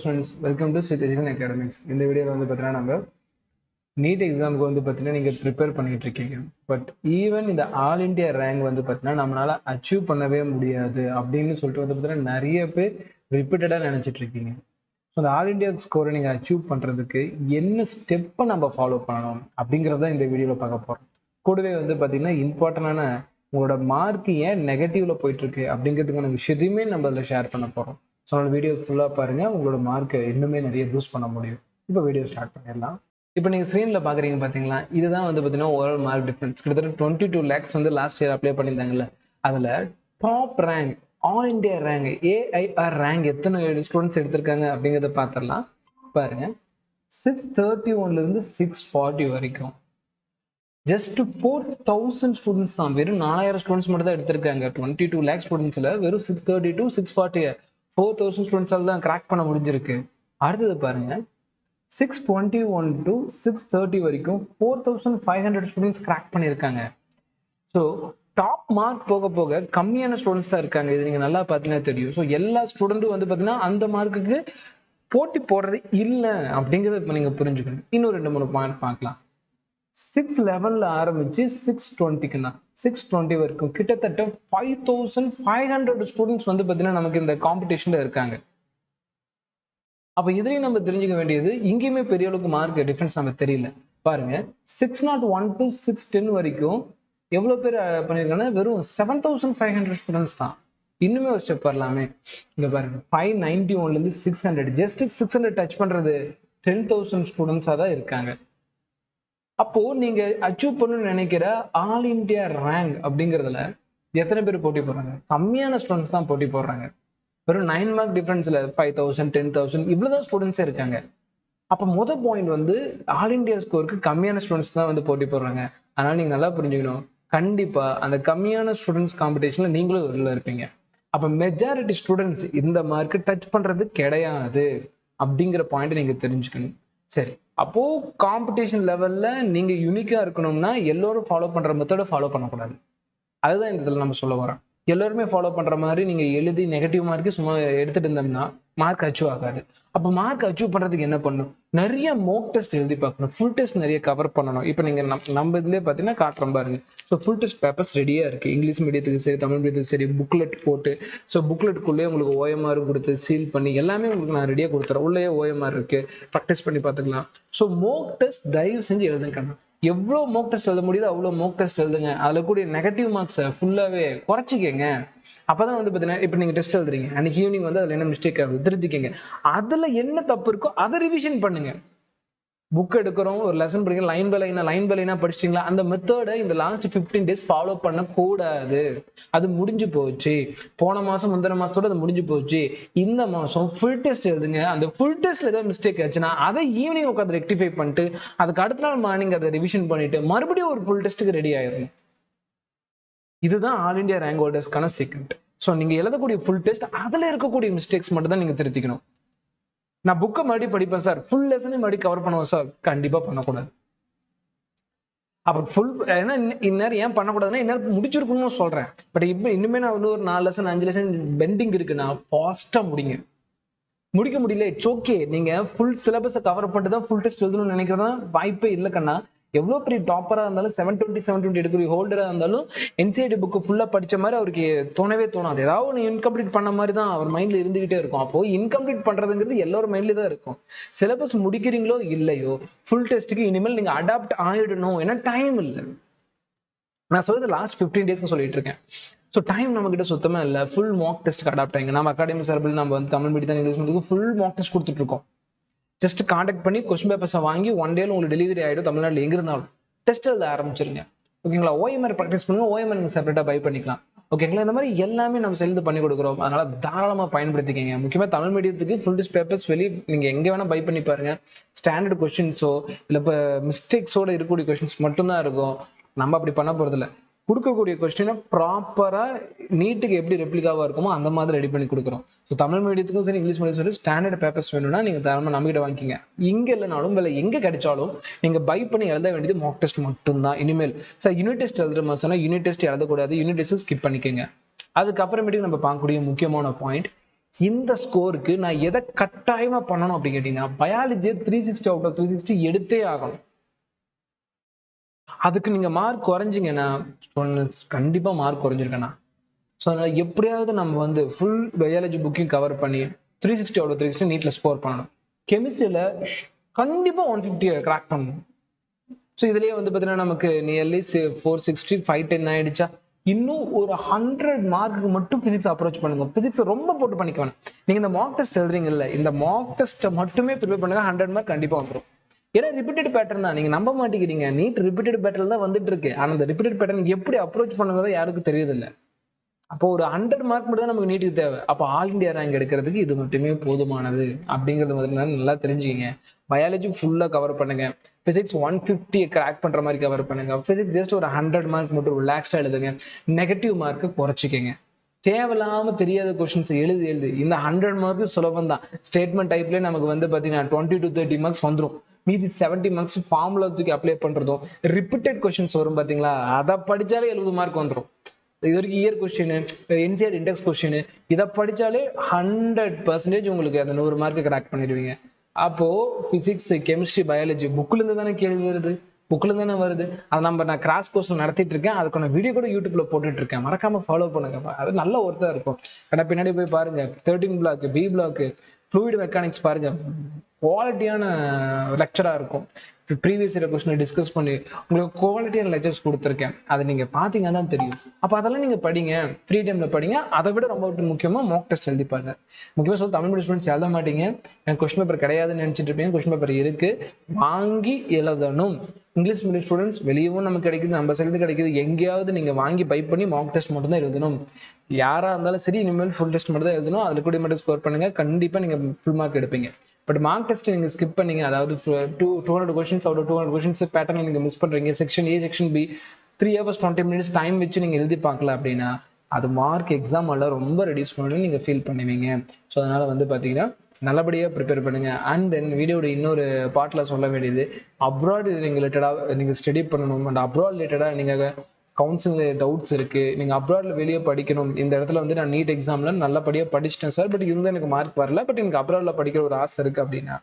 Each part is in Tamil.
Students, welcome to citizen academics. இந்த வீடியோவில் வந்து பார்த்தீங்கன்னா நம்ம நீட் எக்ஸாமுக்கு வந்து பார்த்தீங்கன்னா நீங்கள் ப்ரிப்பேர் பண்ணிட்டு இருக்கீங்க. பட் ஈவன் இந்த ஆல் இண்டியா ரேங்க் வந்து பார்த்தீங்கன்னா நம்மளால அச்சீவ் பண்ணவே முடியாது அப்படின்னு சொல்லிட்டு வந்து பார்த்தீங்கன்னா நிறைய பேர் ரிப்பீட்டடாக நினச்சிட்டு இருக்கீங்க. ஸோ அந்த ஆல் இண்டியா ஸ்கோரை நீங்கள் அச்சீவ் பண்ணுறதுக்கு என்ன ஸ்டெப்பை நம்ம ஃபாலோ பண்ணணும் அப்படிங்கிறத இந்த வீடியோவில் பார்க்க போகிறோம். கூடவே வந்து பார்த்தீங்கன்னா இம்பார்ட்டண்டான உங்களோட மார்க் ஏன் நெகட்டிவ்ல போயிட்டு இருக்கு அப்படிங்கிறதுக்கான விஷயத்தையுமே நம்ம அதில் ஷேர் பண்ண போகிறோம். ஸோ அந்த வீடியோ ஃபுல்லாக பாருங்க, உங்களோட மார்க்கை இன்னுமே நிறைய பூஸ்ட் பண்ண முடியும். இப்போ வீடியோ ஸ்டார்ட் பண்ணிடலாம். இப்போ நீங்கள் ஸ்க்ரீனில் பார்க்குறீங்க பார்த்தீங்களா, இதுதான் வந்து பார்த்தீங்கன்னா ஓவரால் மார்க் டிஃபரன்ஸ். கிட்டத்தட்ட 22 lakhs வந்து லாஸ்ட் இயர் அப்ளை பண்ணியிருந்தாங்கல்ல, அதில் top rank all India rank AIR rank எத்தனை ஸ்டூடெண்ட்ஸ் எடுத்திருக்காங்க அப்படிங்கிறத பார்த்துடலாம். பாருங்க, 631 640 வரைக்கும் ஜஸ்ட் 4000 ஸ்டூடெண்ட்ஸ் தான், வெறும் 4000 ஸ்டூடெண்ட்ஸ் மட்டும் தான் எடுத்திருக்காங்க. 22 lakh ஸ்டூடெண்ட்ஸ்ல வெறும் 632 640 4000 ஸ்டூடெண்ட்ஸால தான் கிராக் பண்ண முடிஞ்சிருக்கு. அடுத்தது பாருங்க, 621 to 630 வரைக்கும் 4500 ஸ்டூடெண்ட்ஸ் கிராக் பண்ணியிருக்காங்க. ஸோ டாப் மார்க் போக போக கம்மியான ஸ்டூடெண்ட்ஸ் தான் இருக்காங்க. இது நீங்க நல்லா பார்த்தீங்கன்னா தெரியும். ஸோ எல்லா ஸ்டூடெண்ட்டும் வந்து பார்த்தீங்கன்னா அந்த மார்க்குக்கு போட்டி போடுறது இல்லை அப்படிங்கிறத இப்போ நீங்க புரிஞ்சுக்கணும். இன்னும் 2-3 பாயிண்ட் பார்க்கலாம். 611 ஆரம்பிச்சு 620க்குண்ணா 620 வரைக்கும் கிட்டத்தட்ட 5500 ஸ்டூடெண்ட்ஸ் வந்து பார்த்தீங்கன்னா நமக்கு இந்த காம்படிஷன்ல இருக்காங்க. அப்ப இதுலயும் நம்ம தெரிஞ்சுக்க வேண்டியது, இங்கேயுமே பெரிய அளவுக்கு மார்க் டிஃபரன்ஸ் நம்ம தெரியல. பாருங்க, 601 to 610 வரைக்கும் எவ்வளவு பேர் பண்ணிருக்காங்கன்னா வெறும் 7500 ஸ்டூடெண்ட்ஸ் தான். இன்னுமே ஒரு ஸ்டெப் வரலாமே. இங்க பாருங்க, 591 600 ஜஸ்ட் 600 டச் பண்றது 10,000 ஸ்டூடெண்ட்ஸா தான் இருக்காங்க. அப்போ நீங்க அச்சீவ் பண்ணணும்னு நினைக்கிற ஆல் இண்டியா ரேங்க் அப்படிங்கிறதுல எத்தனை பேர் போட்டி போடுறாங்க? கம்மியான ஸ்டூடெண்ட்ஸ் தான் போட்டி போடுறாங்க. வெறும் 9 மார்க் டிஃபரன்ஸ்ல 5000 10,000 இவ்வளவுதான் ஸ்டூடெண்ட்ஸே இருக்காங்க. அப்ப மொதல் பாயிண்ட் வந்து ஆல் இண்டியா ஸ்கோருக்கு கம்மியான ஸ்டூடெண்ட்ஸ் தான் வந்து போட்டி போடுறாங்க. அதனால நீங்க நல்லா புரிஞ்சுக்கணும், கண்டிப்பா அந்த கம்மியான ஸ்டூடெண்ட்ஸ் காம்படிஷன்ல நீங்களும் உள்ள இருப்பீங்க. அப்ப மெஜாரிட்டி ஸ்டூடெண்ட்ஸ் இந்த மார்க் டச் பண்றது கிடையாது அப்படிங்கிற பாயிண்ட் நீங்க தெரிஞ்சுக்கணும். சரி, அப்போ காம்படிஷன் லெவல்ல நீங்க யூனிக்கா இருக்கணும்னா எல்லோரும் ஃபாலோ பண்ற மெத்தடை ஃபாலோ பண்ணக்கூடாது. அதுதான் இந்த இதில் நம்ம சொல்ல வரோம். எல்லாருமே ஃபாலோ பண்ற மாதிரி நீங்க எழுதி நெகட்டிவ் மார்க்கு சும்மா எடுத்துட்டு இருந்தோம்னா மார்க் அச்சீவ் ஆகாது. அப்போ மார்க் அச்சீவ் பண்றதுக்கு என்ன பண்ணணும்? நிறைய மோக் டெஸ்ட் எழுதி பார்க்கணும். ஃபுல் டெஸ்ட் நிறைய கவர் பண்ணணும். இப்போ நீங்க நம்ம இதுலயே பார்த்தீங்கன்னா காட்டுறோம் பாருங்க. ஸோ ஃபுல் டெஸ்ட் பேப்பர்ஸ் ரெடியா இருக்கு. இங்கிலீஷ் மீடியத்துக்கு சரி, தமிழ் மீடியத்துக்கு சரி, புக்லெட் போட்டு, ஸோ புக்லெட்டுக்குள்ளேயே உங்களுக்கு ஓஎம்ஆர் கொடுத்து சீல் பண்ணி எல்லாமே உங்களுக்கு நான் ரெடியா கொடுத்துறேன். உள்ளே ஓஎம்ஆர் இருக்கு, ப்ராக்டிஸ் பண்ணி பார்த்துக்கலாம். ஸோ மோக் டெஸ்ட் தயவு செஞ்சு எழுதுங்க. எவ்வளோ மோக் டெஸ்ட் எழுத முடியுதோ அவ்வளோ மோக் டெஸ்ட் எழுதுங்க. அதுல கூடிய நெகட்டிவ் மார்க்ஸை ஃபுல்லாவே குறைச்சிக்கங்க. அப்பதான் வந்து பாத்தீங்கன்னா, இப்ப நீங்க டெஸ்ட் எழுதுறீங்க, அன்னைக்கு ஈவினிங் வந்து அதுல என்ன மிஸ்டேக் ஆகுது திருத்திக்கங்க. அதுல என்ன தப்பு இருக்கோ அதை ரிவிஷன் பண்ணுங்க. புக் எடுக்கிறோம், ஒரு லெசன் படிக்கிறோம், லைன் பை லைனா படிச்சிட்டீங்களா? அந்த மெத்தடை இந்த லாஸ்ட் 15 days ஃபாலோ பண்ண கூடாது. அது முடிஞ்சு போச்சு. போன மாசம் முந்தின மாசத்தோட அது முடிஞ்சு போச்சு. இந்த மாசம் ஃபுல் டெஸ்ட் எழுதுங்க. அந்த ஃபுல் டெஸ்ட்ல ஏதாவது மிஸ்டேக் ஆச்சுன்னா அதை ஈவினிங் உட்காந்து ரெக்டிஃபை பண்ணிட்டு அதுக்கு அடுத்த நாள் மார்னிங் அதை ரிவிஷன் பண்ணிட்டு மறுபடியும் ஒரு ஃபுல் டெஸ்ட்டுக்கு ரெடி ஆயிரும். இதுதான் ஆல் இண்டியா ரேங்க் ஹோல்டர்ஸ்க்கான சீக்ரெட். ஸோ நீங்க எழுதக்கூடிய ஃபுல் டெஸ்ட் அதுல இருக்கக்கூடிய மிஸ்டேக்ஸ் மட்டும் தான் நீங்க திருத்திக்கணும். நான் புக்கை மறுபடியும் படிப்பேன் சார், ஃபுல் லெசனையும் மறுபடியும் கவர் பண்ணுவேன் சார், கண்டிப்பா பண்ணக்கூடாது. அப்ப ஃபுல் இந்நேரம் ஏன் பண்ணக்கூடாதுன்னா இந்நேரம் முடிச்சிருக்கணும்னு சொல்றேன். பட் இப்போ இன்னுமே நான் ஒரு 4 லெசன் 5 லெசன் பெண்டிங் இருக்குன்னா ஃபாஸ்டா முடிங்க. முடிக்க முடியல, இட்ஸ் ஓகே. நீங்க ஃபுல் சிலபஸை கவர் பண்ணிட்டு தான் ஃபுல் டெஸ்ட் எழுதணும்னு நினைக்கிறதா வாய்ப்பே இல்லை கண்ணா. எவ்வளவு பெரிய டாப்பரா இருந்தாலும் 720 எடுக்கிற ஹோல்டரா இருந்தாலும் என்சிஐடி புக் ஃபுல்லா படிச்ச மாதிரி அவருக்கு தோணவே தோணாது. ஏதாவது ஒன்று இன்கம்ப்ளீட் பண்ண மாதிரி தான் அவர் மைண்ட்ல இருந்துகிட்டே இருக்கும். அப்போ இன்கம்ப்ளீட் பண்றதுங்கிறது எல்லாரும் மைண்ட்ல தான் இருக்கும். சிலபஸ் முடிக்கிறீங்களோ இல்லையோ ஃபுல் டெஸ்ட்டுக்கு இனிமேல் நீங்க அடாப்ட் ஆயிடணும். ஏன்னா டைம் இல்லை. நான் சொல்றது லாஸ்ட் 15 days சொல்லிட்டு இருக்கேன். ஸோ டைம் நம்ம கிட்ட சுத்தமா இல்லை. ஃபுல் மாக் டெஸ்ட்டுக்கு அடாப்ட் ஆகிங்க. நம்ம அகாடமி சார்பில் நம்ம வந்து Tamil medium English medium full Mach test கொடுத்துட்டு இருக்கோம். ஜஸ்ட் கான்டாக்ட் பண்ணி கொஸ்டின் பேப்பர்ஸை வாங்கி 1 day உங்களுக்கு டெலிவரி ஆகிடும். தமிழ்நாட்டில் எங்க இருந்தாலும் டெஸ்ட் எழுத ஆரம்பிச்சிருங்க. ஓகேங்களா? ஓஎம்ஆர் ப்ராக்டிஸ் பண்ணுங்க. ஓஎம்ஆர் நீங்க செப்பரேட்டா பை பண்ணிக்கலாம். ஓகேங்களா? இந்த மாதிரி எல்லாமே நம்ம சேர்ந்து பண்ணி கொடுக்குறோம். அதனால தாராளமா பயன்படுத்திக்கங்க. முக்கியமா தமிழ் மீடியத்துக்கு ஃபுல் டெஸ்ட் பேப்பர்ஸ் வெளியே நீங்க எங்க வேணா பை பண்ணி பாருங்க. ஸ்டாண்டர்ட் கொஸ்டின்ஸோ இல்லை இப்போ மிஸ்டேக்ஸோட இருக்கக்கூடிய கொஸ்டின்ஸ் மட்டும்தான் இருக்கும். நம்ம அப்படி பண்ண போறது இல்லை. கொடுக்கக்கூடிய கொஸ்டினை ப்ராப்பரா நீட்டுக்கு எப்படி ரெப்ளிகாவா இருக்குமோ அந்த மாதிரி ரெடி பண்ணி கொடுக்குறோம். ஸோ தமிழ் மீடியத்துக்கும் சரி, இங்கிலீஷ் மீடியம் சரி, ஸ்டாண்டர்ட் பேப்பர்ஸ் வேணும்னா நீங்க தாராளமா நம்மகிட்ட வாங்கிக்கங்க. இங்க இல்லைனாலும் வேலை எங்க கிடைச்சாலும் நீங்க பை பண்ணி எழுத வேண்டியது மாக் டெஸ்ட் மட்டும்தான். இனிமேல் சார் யூனிட் டெஸ்ட் எழுதுற மாதிரி யூனிட் டெஸ்ட் எழுதக்கூடாது. யூனிட் டெஸ்ட் ஸ்கிப் பண்ணிக்கோங்க. அதுக்கப்புறமேட்டுக்கு நம்ம பார்க்கக்கூடிய முக்கியமான பாயிண்ட், இந்த ஸ்கோருக்கு நான் எதை கட்டாயமா பண்ணணும் அப்படின்னு கேட்டீங்கன்னா பயாலஜி 360 அவுட் ஆஃப் 360 எடுத்தே ஆகணும். அதுக்கு நீங்க மார்க் குறைஞ்சிங்கன்னா கண்டிப்பா மார்க் குறைஞ்சிருக்கேன்னா. ஸோ அதனால எப்படியாவது நம்ம வந்து ஃபுல் பயாலஜி புக்கையும் கவர் பண்ணி 360 அவுட் ஆஃப் 360 நீட்ல ஸ்கோர் பண்ணணும். கெமிஸ்ட்ரியில கண்டிப்பா 150 கிராக் பண்ணணும். ஸோ இதுலயே வந்து பார்த்தீங்கன்னா நமக்கு நியர்லி 460 510 ஆயிடுச்சா, இன்னும் ஒரு 100 மார்க்கு மட்டும் பிசிக்ஸ் அப்ரோச் பண்ணுங்க. பிசிக்ஸ் ரொம்ப போட்டு பண்ணிக்க வேணும். நீங்க இந்த மார்க் டெஸ்ட் எழுதுறீங்கல்ல, இந்த மார்க் டெஸ்ட்டை மட்டுமே ப்ரிப்பேர் பண்ணுங்க, 100 மார்க் கண்டிப்பா வந்துடும். ஏன்னா ரிப்பீட்டட் பேட்டர்ன் தான். நீங்க நம்ப மாட்டேங்கிறீங்க, நீட் ரிப்பீட்டட் பேட்டர்ன் தான் வந்துட்டு இருக்கு. ஆனா அந்த ரிப்பீட்டட் பேட்டர்ன் எப்படி அப்ரோச் பண்ணுங்கிறத யாருக்கும் தெரியுது இல்லை. அப்போ ஒரு 100 மார்க் மட்டும் தான் நமக்கு நீட்டுக்கு தேவை. அப்போ ஆல் இண்டியா ரேங்க் எடுக்கிறதுக்கு இது மட்டுமே போதுமானது அப்படிங்கிறது வந்து நல்லா தெரிஞ்சுக்கிங்க. பயாலஜி ஃபுல்லா கவர் பண்ணுங்க. பிசிக்ஸ் 150 கிராக் பண்ற மாதிரி கவர் பண்ணுங்க. பிசிக்ஸ் ஜஸ்ட் ஒரு 100 மார்க் மட்டும் ரிலாக்ஸ்டா எழுதுங்க. நெகட்டிவ் மார்க்கு குறைச்சிக்கங்க. தேவையில்லாம தெரியாத கொஸ்டின்ஸ் எழுது. இந்த 100 மார்க்கு சுலபம் தான். ஸ்டேட்மெண்ட் டைப்ல நமக்கு வந்து பாத்தீங்கன்னா 20 to 30 மார்க்ஸ் வந்துடும். மீதி 70 மார்க்ஸ் ஃபார்முலா தூக்கி அப்ளை பண்றதும், ரிப்பீட்டட் கொஸ்டின்ஸ் வரும் பாத்தீங்களா, அதை படிச்சாலே 70 மார்க் வந்துடும். இது வரைக்கும் year question, NCR index question, இதை படிச்சாலே 100% உங்களுக்கு அந்த 100 மார்க்கு கிராக் பண்ணிடுவீங்க. அப்போ பிசிக்ஸ், கெமிஸ்ட்ரி, பயாலஜி புக்ல இருந்து தானே கேள்வி வருது, புக்ல இருந்து தானே வருது. அதை நான் கிராஸ் கோர்ஸ் நடத்திட்டு இருக்கேன். அதுக்கான வீடியோ கூட யூடியூப்ல போட்டுட்டு இருக்கேன். மறக்காம ஃபாலோ பண்ணுங்க. அது நல்ல ஒருத்தா இருக்கும். ஏன்னா பின்னாடி போய் பாருங்க, 13 block, B block, fluid mechanics பாருங்க, குவாலிட்டியான லெக்சரா இருக்கும். ப்ரீவியஸ் இயர் கொஸ்டின் டிஸ்கஸ் பண்ணி உங்களுக்கு குவாலிட்டியான லெக்சர்ஸ் கொடுத்துருக்கேன். அதை நீங்க பாத்தீங்கன்னா தான் தெரியும். அப்ப அதெல்லாம் நீங்க படிங்க, ஃப்ரீ டைம்ல படிங்க. அதை விட ரொம்ப முக்கியமா மாக் டெஸ்ட் எழுதி பாருங்க. முக்கியமா சொல்ல, தமிழ் மீடியம் ஸ்டூடெண்ட்ஸ் எழுத மாட்டீங்க, எனக்கு கொஸ்டின் பேப்பர் கிடையாதுன்னு நினைச்சிட்டு இருப்பீங்க. கொஸ்டின் பேப்பர் இருக்கு, வாங்கி எழுதணும். இங்கிலீஷ் மீடியம் ஸ்டூடெண்ட்ஸ் வெளியவும் நமக்கு கிடைக்குது, நம்ம சைடு கிடைக்குது. எங்கேயாவது நீங்க வாங்கி பை பண்ணி மாக் டெஸ்ட் மட்டும் தான் எழுதணும். யாரா இருந்தாலும் சரி, இனிமேல் ஃபுல் டெஸ்ட் மட்டும் தான் எழுதணும். அதுல கூட மட்டும் ஸ்கோர் பண்ணுங்க, கண்டிப்பா நீங்க ஃபுல் மார்க் எடுப்பீங்க. பட் மார்க் டெஸ்ட் நீங்க ஸ்கிப் பண்ணீங்க, அதாவது 200 கொஸ்டின்ஸ் அவுட் 200 கொஸ்டின்ஸ் பேட்டர்ன் நீங்க மிஸ் பண்றீங்க, section A section B 3 hours 20 minutes time வச்சு நீங்க எழுதி பார்க்கல அப்படின்னா அது மார்க் எக்ஸாம் எல்லாம் ரொம்ப ரெடியூஸ் பண்ணி நீங்க ஃபீல் பண்ணுவீங்க. ஸோ அதனால வந்து பாத்தீங்கன்னா நல்லபடியா ப்ரிப்பேர் பண்ணுங்க. அண்ட் தென் வீடியோட இன்னொரு பார்ட்ல சொல்ல வேண்டியது, அப்ராட் நீங்க ரிலேட்டடா நீங்க ஸ்டடி பண்ணணும். அண்ட் அப்ராட் ரிலேட்டடா நீங்க கவுன்சிலிங் டவுட்ஸ் இருக்கு, நீங்க அப்ராட்ல வெளியே படிக்கணும், இந்த இடத்துல வந்து நான் நீட் எக்ஸாம்ல நல்லபடியா படிச்சிட்டேன் சார், பட் இருந்தால் எனக்கு மார்க் வரல, பட் எனக்கு அப்ராட்ல படிக்கிற ஒரு ஆசை இருக்கு அப்படின்னா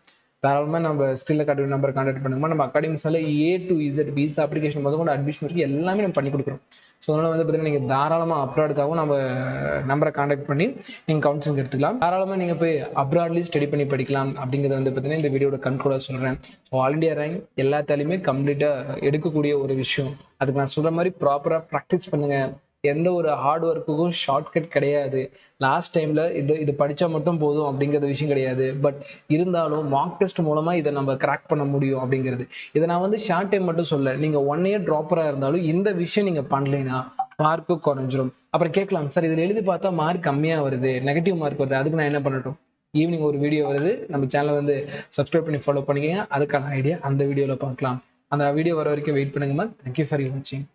தாராளமா நம்ம ஸ்கில் அகாடமி நம்பர் கான்டாக்ட் பண்ணுங்க. நம்ம அகாடமிஸ்ல A to Z visa application முதல் கொண்டு அட்மிஷன் வரைக்கும் எல்லாமே நம்ம பண்ணி கொடுக்குறோம். ஸோ அதனால வந்து பார்த்தீங்கன்னா நீங்கள் தாராளமாக அப்ராடுக்காகவும் நம்ம நம்பரை கான்டாக்ட் பண்ணி நீங்கள் கவுன்சிலிங் எடுத்துக்கலாம். தாராளமாக நீங்கள் போய் அப்ராட்லேயும் ஸ்டடி பண்ணி படிக்கலாம் அப்படிங்கிறத வந்து பார்த்தீங்கன்னா இந்த வீடியோட கண்ட்ரோலாக சொல்கிறேன். ஸோ ஆல் இண்டியா ரேங்க் எல்லாத்தாலையுமே கம்ப்ளீட்டாக எடுக்கக்கூடிய ஒரு விஷயம். அதுக்கு நான் சொல்கிற மாதிரி ப்ராப்பராக ப்ராக்டிஸ் பண்ணுங்க. எந்த ஒரு ஹார்ட் ஒர்க்குக்கும் ஷார்ட்கட் கிடையாது. லாஸ்ட் டைம்ல இது படிச்சா மட்டும் போதும் அப்படிங்கிற விஷயம் கிடையாது. பட் இருந்தாலும் மார்க் டெஸ்ட் மூலமா இதை நம்ம கிராக் பண்ண முடியும் அப்படிங்கிறது. இதை நான் வந்து ஷார்ட் டைம் மட்டும் சொல்ல, நீங்க 1 year ட்ராப்பரா இருந்தாலும் இந்த விஷயம் நீங்க பண்ணலைன்னா மார்க்கு குறைஞ்சிரும். அப்புறம் கேட்கலாம், சார் இதுல எழுதி பார்த்தா மார்க் கம்மியா வருது, நெகட்டிவ் மார்க் வருது, அதுக்கு நான் என்ன பண்ணட்டும்? ஈவினிங் ஒரு வீடியோ வருது, நம்ம சேனலை வந்து சப்ஸ்கிரைப் பண்ணி ஃபாலோ பண்ணிக்கங்க. அதுக்கான ஐடியா அந்த வீடியோல பார்க்கலாம். அந்த வீடியோ வர வரைக்கும் வெயிட் பண்ணுங்க. தேங்க்யூ ஃபார் வாட்சிங்.